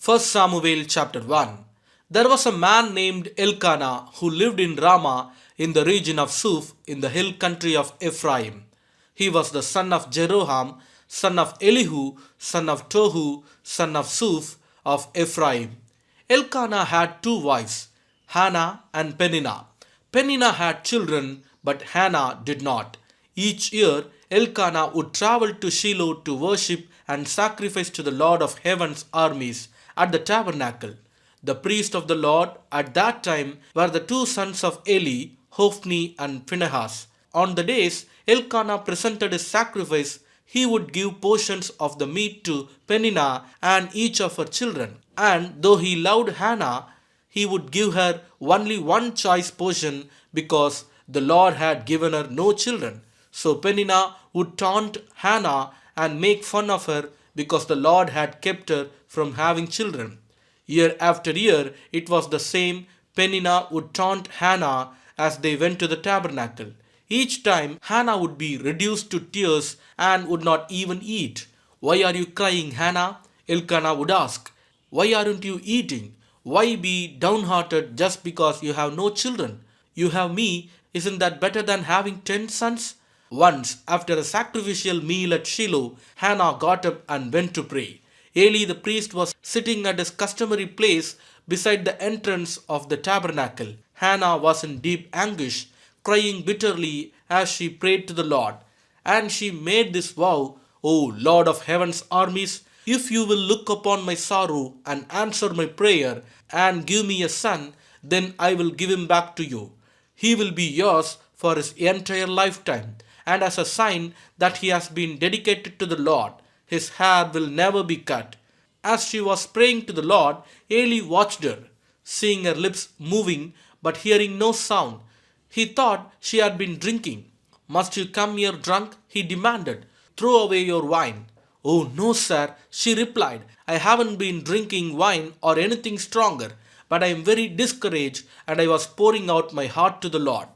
1 Samuel chapter 1. There was a man named Elkanah who lived in Ramah in the region of Suf in the hill country of Ephraim. He was the son of Jeroham, son of Elihu, son of Tohu, son of Suf of Ephraim. Elkanah had two wives, Hannah and Peninnah. Peninnah had children, but Hannah did not. Each year, Elkanah would travel to Shiloh to worship and sacrifice to the Lord of heaven's armies at the tabernacle. The priests of the Lord at that time were the two sons of Eli, Hophni and Phinehas. On the days Elkanah presented his sacrifice, he would give portions of the meat to Peninnah and each of her children. And though he loved Hannah, he would give her only one choice portion because the Lord had given her no children. So Peninnah would taunt Hannah and make fun of her because the Lord had kept her from having children. Year after year, it was the same. Peninnah would taunt Hannah as they went to the tabernacle. Each time, Hannah would be reduced to tears and would not even eat. "Why are you crying, Hannah?" Elkanah would ask. "Why aren't you eating? Why be downhearted just because you have no children? You have me. Isn't that better than having 10 sons?" Once, after a sacrificial meal at Shiloh, Hannah got up and went to pray. Eli the priest was sitting at his customary place beside the entrance of the tabernacle. Hannah was in deep anguish, crying bitterly as she prayed to the Lord. And she made this vow, "O Lord of heaven's armies, if you will look upon my sorrow and answer my prayer and give me a son, then I will give him back to you. He will be yours for his entire lifetime, and as a sign that he has been dedicated to the Lord, his hair will never be cut." As she was praying to the Lord, Eli watched her, seeing her lips moving but hearing no sound. He thought she had been drinking. "Must you come here drunk?" he demanded. "Throw away your wine." "Oh, no, sir," she replied. "I haven't been drinking wine or anything stronger, but I am very discouraged and I was pouring out my heart to the Lord.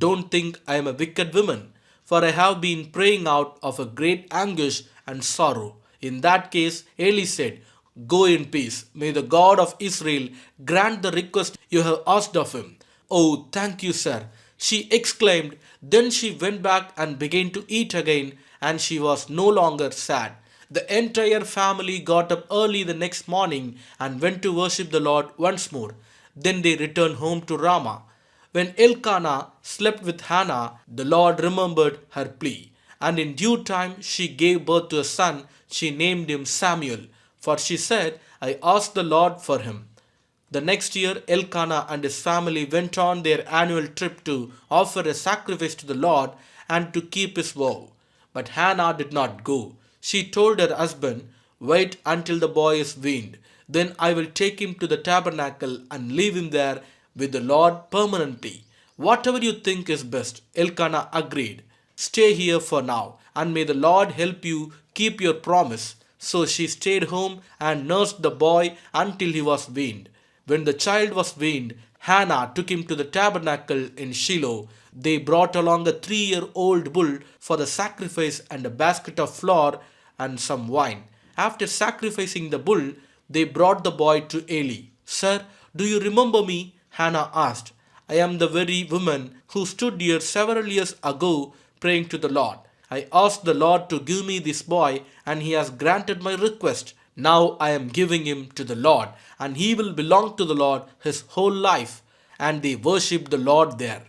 Don't think I am a wicked woman, for I have been praying out of a great anguish and sorrow." In that case, Eli said, "Go in peace. May the God of Israel grant the request you have asked of him." "Oh, thank you, sir," she exclaimed. Then she went back and began to eat again, and she was no longer sad. The entire family got up early the next morning and went to worship the Lord once more. Then they returned home to Ramah. When Elkanah slept with Hannah, the Lord remembered her plea, and in due time she gave birth to a son. She named him Samuel, for she said, "I asked the Lord for him." The next year, Elkanah and his family went on their annual trip to offer a sacrifice to the Lord and to keep his vow. But Hannah did not go. She told her husband, "Wait until the boy is weaned. Then I will take him to the tabernacle and leave him there with the Lord permanently." "Whatever you think is best," Elkanah agreed. "Stay here for now, and may the Lord help you keep your promise." So she stayed home and nursed the boy until he was weaned. When the child was weaned, Hannah took him to the tabernacle in Shiloh. They brought along a 3-year-old bull for the sacrifice and a basket of flour and some wine. After sacrificing the bull, they brought the boy to Eli. "Sir, do you remember me?" Hannah asked. "I am the very woman who stood here several years ago praying to the Lord. I asked the Lord to give me this boy, and he has granted my request. Now I am giving him to the Lord, and he will belong to the Lord his whole life." And they worshipped the Lord there.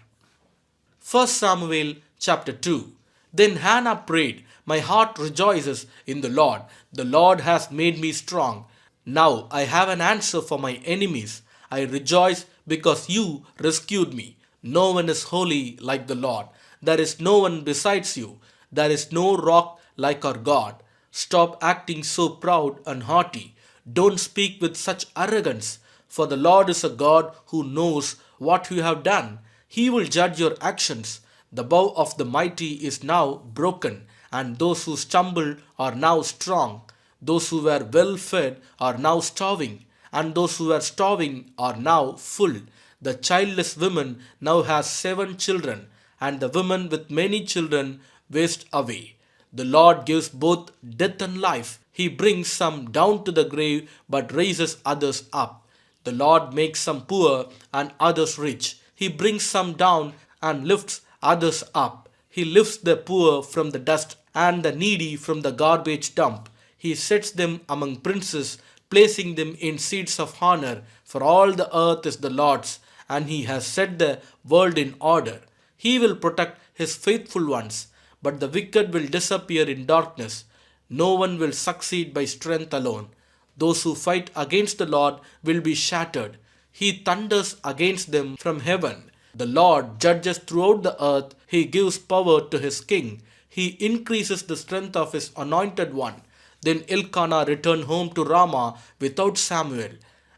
1 Samuel chapter 2. Then Hannah prayed, "My heart rejoices in the Lord. The Lord has made me strong. Now I have an answer for my enemies. I rejoice because you rescued me. No one is holy like the Lord. There is no one besides you. There is no rock like our God. Stop acting so proud and haughty. Don't speak with such arrogance, for the Lord is a God who knows what you have done. He will judge your actions. The bow of the mighty is now broken, and those who stumble are now strong. Those who were well fed are now starving, and those who were starving are now full. The childless woman now has 7 children, and the woman with many children wastes away. The Lord gives both death and life. He brings some down to the grave but raises others up. The Lord makes some poor and others rich. He brings some down and lifts others up. He lifts the poor from the dust and the needy from the garbage dump. He sets them among princes, placing them in seats of honor. For all the earth is the Lord's, and he has set the world in order. He will protect his faithful ones, but the wicked will disappear in darkness. No one will succeed by strength alone. Those who fight against the Lord will be shattered. He thunders against them from heaven. The Lord judges throughout the earth. He gives power to his king. He increases the strength of his anointed one. Then Elkanah returned home to Ramah without Samuel,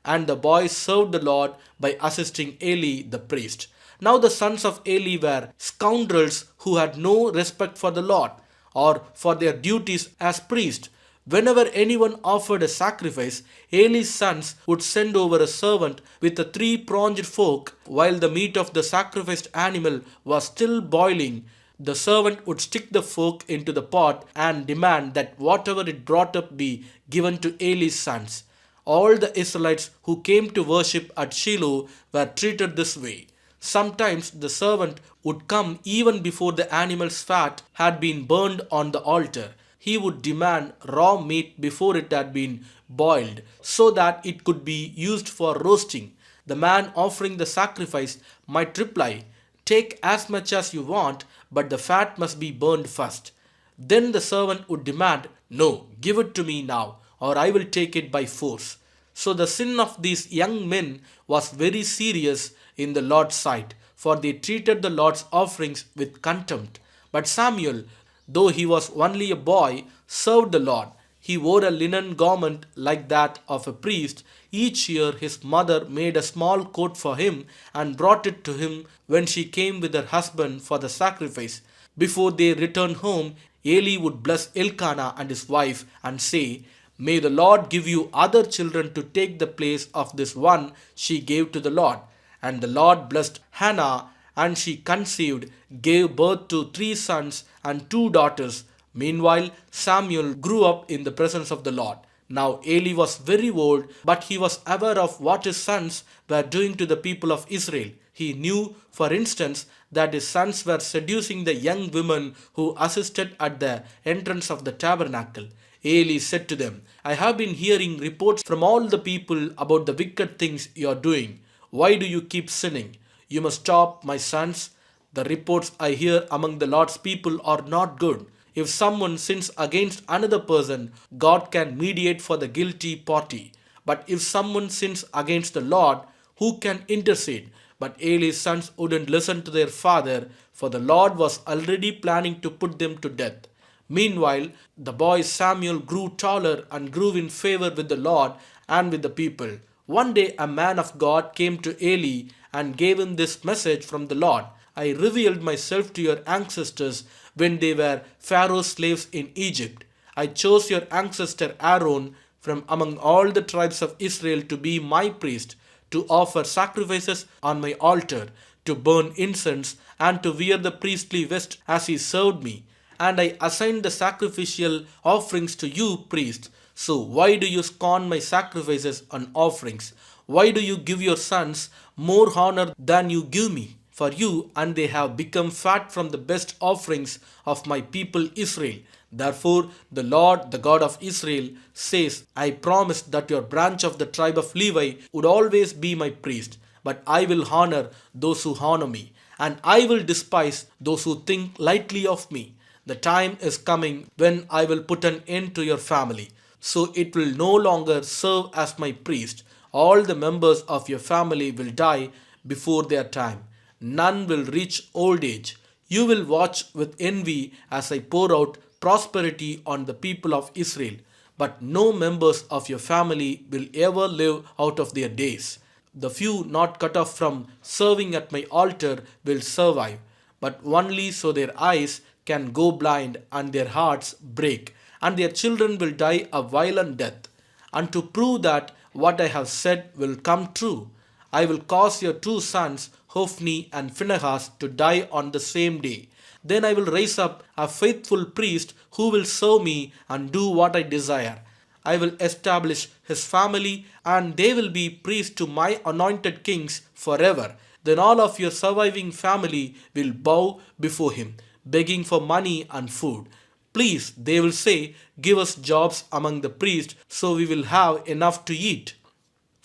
and the boys served the Lord by assisting Eli the priest. Now the sons of Eli were scoundrels who had no respect for the Lord or for their duties as priest. Whenever anyone offered a sacrifice, Eli's sons would send over a servant with a three-pronged fork while the meat of the sacrificed animal was still boiling. The servant would stick the fork into the pot and demand that whatever it brought up be given to Eli's sons. All the Israelites who came to worship at Shiloh were treated this way. Sometimes the servant would come even before the animal's fat had been burned on the altar. He would demand raw meat before it had been boiled so that it could be used for roasting. The man offering the sacrifice might reply, "Take as much as you want, but the fat must be burned first." Then the servant would demand, "No, give it to me now, or I will take it by force." So the sin of these young men was very serious in the Lord's sight, for they treated the Lord's offerings with contempt. But Samuel, though he was only a boy, served the Lord. He wore a linen garment like that of a priest. Each year his mother made a small coat for him and brought it to him when she came with her husband for the sacrifice. Before they returned home, Eli would bless Elkanah and his wife and say, "May the Lord give you other children to take the place of this one she gave to the Lord." And the Lord blessed Hannah, and she conceived, gave birth to 3 sons and 2 daughters. Meanwhile, Samuel grew up in the presence of the Lord. Now Eli was very old, but he was aware of what his sons were doing to the people of Israel. He knew, for instance, that his sons were seducing the young women who assisted at the entrance of the tabernacle. Eli said to them, "I have been hearing reports from all the people about the wicked things you are doing. Why do you keep sinning? You must stop, my sons. The reports I hear among the Lord's people are not good. If someone sins against another person, God can mediate for the guilty party. But if someone sins against the Lord, who can intercede?" But Eli's sons wouldn't listen to their father, for the Lord was already planning to put them to death. Meanwhile, the boy Samuel grew taller and grew in favor with the Lord and with the people. One day a man of God came to Eli and gave him this message from the Lord: "I revealed myself to your ancestors when they were Pharaoh's slaves in Egypt. I chose your ancestor Aaron from among all the tribes of Israel to be my priest, to offer sacrifices on my altar, to burn incense, and to wear the priestly vest as he served me. And I assigned the sacrificial offerings to you, priests. So why do you scorn my sacrifices and offerings? Why do you give your sons more honor than you give me? For you and they have become fat from the best offerings of my people Israel. Therefore, the Lord, the God of Israel, says, I promised that your branch of the tribe of Levi would always be my priest. But I will honor those who honor me, and I will despise those who think lightly of me. The time is coming when I will put an end to your family, so it will no longer serve as my priest. All the members of your family will die before their time. None will reach old age. You will watch with envy as I pour out prosperity on the people of Israel, but no members of your family will ever live out of their days. The few not cut off from serving at my altar will survive, but only so their eyes can go blind and their hearts break, and their children will die a violent death. And to prove that what I have said will come true, I will cause your 2 sons, Hophni and Phinehas, to die on the same day. Then I will raise up a faithful priest who will serve me and do what I desire. I will establish his family, and they will be priests to my anointed kings forever. Then all of your surviving family will bow before him, begging for money and food. Please, they will say, give us jobs among the priests so we will have enough to eat.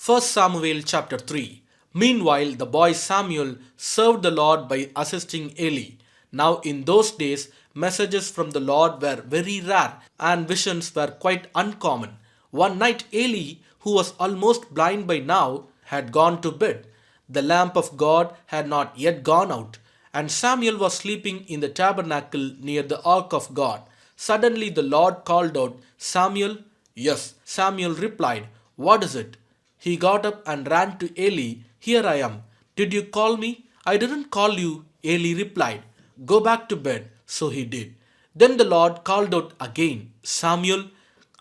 1 Samuel chapter 3. Meanwhile, the boy Samuel served the Lord by assisting Eli. Now, in those days, messages from the Lord were very rare and visions were quite uncommon. One night, Eli, who was almost blind by now, had gone to bed. The lamp of God had not yet gone out, and Samuel was sleeping in the tabernacle near the ark of God. Suddenly, the Lord called out, Samuel? Yes, Samuel replied, what is it? He got up and ran to Eli. Here I am. Did you call me? I didn't call you, Eli replied. Go back to bed. So he did. Then the Lord called out again, Samuel.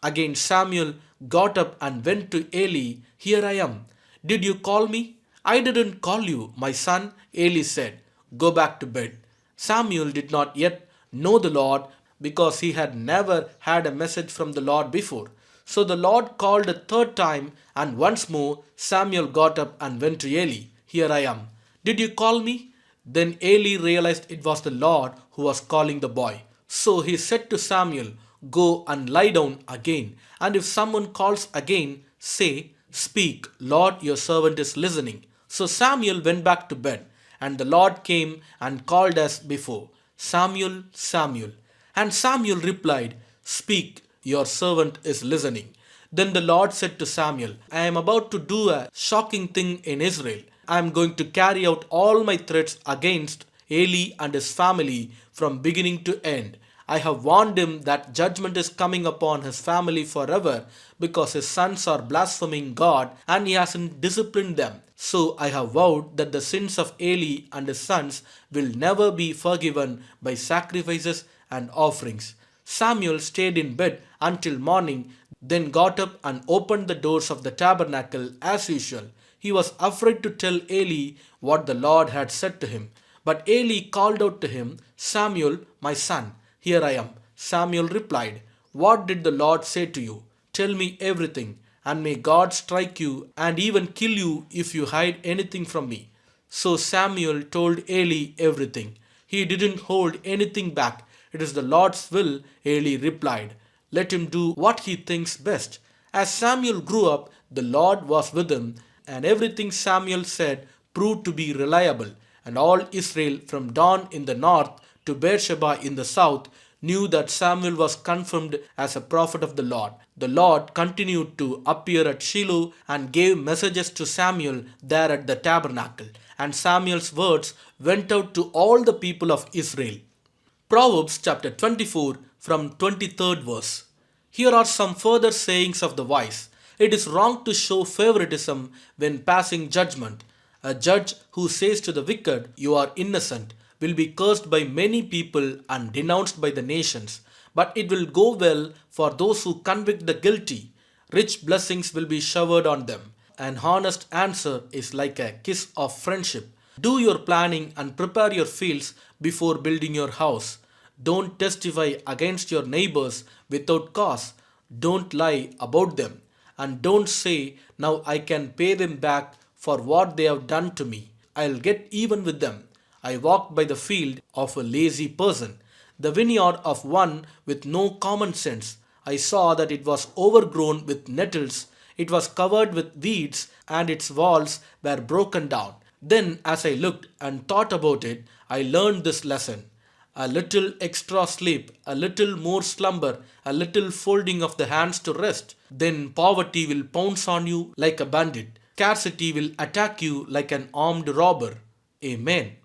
Again Samuel got up and went to Eli. Here I am. Did you call me? I didn't call you, my son, Eli said. Go back to bed. Samuel did not yet know the Lord because he had never had a message from the Lord before. So the Lord called a third time, and once more Samuel got up and went to Eli. Here I am. Did you call me? Then Eli realized it was the Lord who was calling the boy. So he said to Samuel, go and lie down again, and if someone calls again, say, speak, Lord, your servant is listening. So Samuel went back to bed, and the Lord came and called as before, Samuel, Samuel. And Samuel replied, speak, your servant is listening. Then the Lord said to Samuel, I am about to do a shocking thing in Israel. I am going to carry out all my threats against Eli and his family from beginning to end. I have warned him that judgment is coming upon his family forever because his sons are blaspheming God and he hasn't disciplined them. So I have vowed that the sins of Eli and his sons will never be forgiven by sacrifices and offerings. Samuel stayed in bed until morning, then got up and opened the doors of the tabernacle as usual. He was afraid to tell Eli what the Lord had said to him. But Eli called out to him, Samuel, my son, here I am. Samuel replied, what did the Lord say to you? Tell me everything, and may God strike you and even kill you if you hide anything from me. So Samuel told Eli everything. He didn't hold anything back. It is the Lord's will, Eli replied. Let him do what he thinks best. As Samuel grew up, the Lord was with him, and everything Samuel said proved to be reliable. And all Israel, from Dan in the north to Beersheba in the south, knew that Samuel was confirmed as a prophet of the Lord. The Lord continued to appear at Shiloh and gave messages to Samuel there at the tabernacle. And Samuel's words went out to all the people of Israel. Proverbs chapter 24 from 23rd verse. Here are some further sayings of the wise. It is wrong to show favoritism when passing judgment. A judge who says to the wicked, you are innocent, will be cursed by many people and denounced by the nations. But it will go well for those who convict the guilty. Rich blessings will be showered on them. An honest answer is like a kiss of friendship. Do your planning and prepare your fields before building your house. Don't testify against your neighbors without cause. Don't lie about them. And don't say, now I can pay them back for what they have done to me. I'll get even with them. I walked by the field of a lazy person, the vineyard of one with no common sense. I saw that it was overgrown with nettles, it was covered with weeds, and its walls were broken down. Then, as I looked and thought about it, I learned this lesson. A little extra sleep, a little more slumber, a little folding of the hands to rest. Then poverty will pounce on you like a bandit. Scarcity will attack you like an armed robber. Amen.